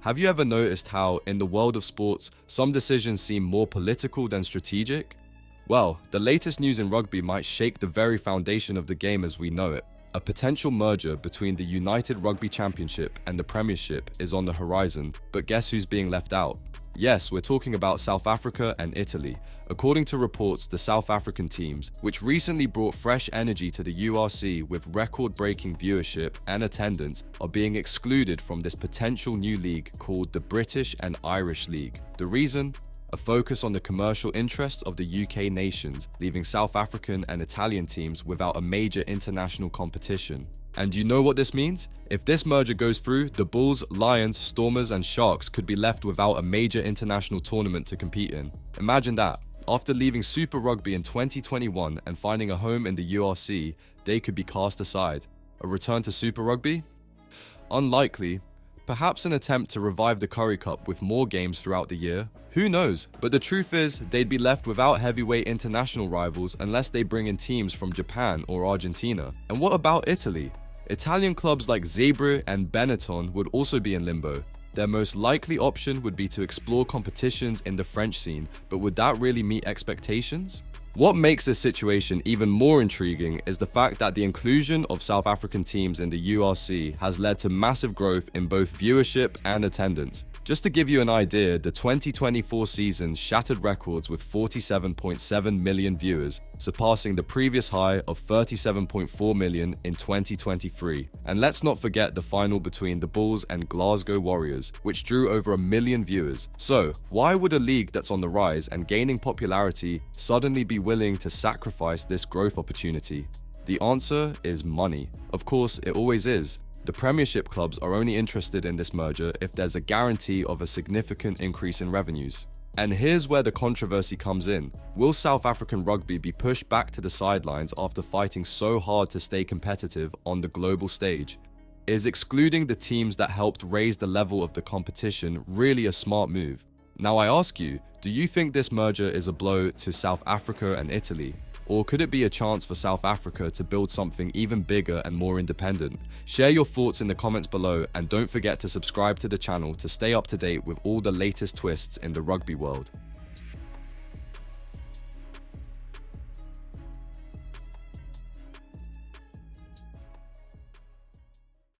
Have you ever noticed how, in the world of sports, some decisions seem more political than strategic? Well, the latest news in rugby might shake the very foundation of the game as we know it. A potential merger between the United Rugby Championship and the Premiership is on the horizon, but guess who's being left out? Yes, we're talking about South Africa and Italy. According to reports, the South African teams, which recently brought fresh energy to the URC with record-breaking viewership and attendance, are being excluded from this potential new league called the British and Irish League. The reason? A focus on the commercial interests of the UK nations, leaving South African and Italian teams without a major international competition. And you know what this means? If this merger goes through, the Bulls, Lions, Stormers and Sharks could be left without a major international tournament to compete in. Imagine that. After leaving Super Rugby in 2021 and finding a home in the URC, they could be cast aside. A return to Super Rugby? Unlikely. Perhaps an attempt to revive the Currie Cup with more games throughout the year? Who knows? But the truth is, they'd be left without heavyweight international rivals unless they bring in teams from Japan or Argentina. And what about Italy? Italian clubs like Zebre and Benetton would also be in limbo. Their most likely option would be to explore competitions in the French scene, but would that really meet expectations? What makes this situation even more intriguing is the fact that the inclusion of South African teams in the URC has led to massive growth in both viewership and attendance. Just to give you an idea, the 2024 season shattered records with 47.7 million viewers, surpassing the previous high of 37.4 million in 2023. And let's not forget the final between the Bulls and Glasgow Warriors, which drew over 1 million viewers. So, why would a league that's on the rise and gaining popularity suddenly be willing to sacrifice this growth opportunity? The answer is money. Of course, it always is. The Premiership clubs are only interested in this merger if there's a guarantee of a significant increase in revenues. And here's where the controversy comes in. Will South African rugby be pushed back to the sidelines after fighting so hard to stay competitive on the global stage? Is excluding the teams that helped raise the level of the competition really a smart move? Now I ask you, do you think this merger is a blow to South Africa and Italy? Or could it be a chance for South Africa to build something even bigger and more independent? Share your thoughts in the comments below and don't forget to subscribe to the channel to stay up to date with all the latest twists in the rugby world.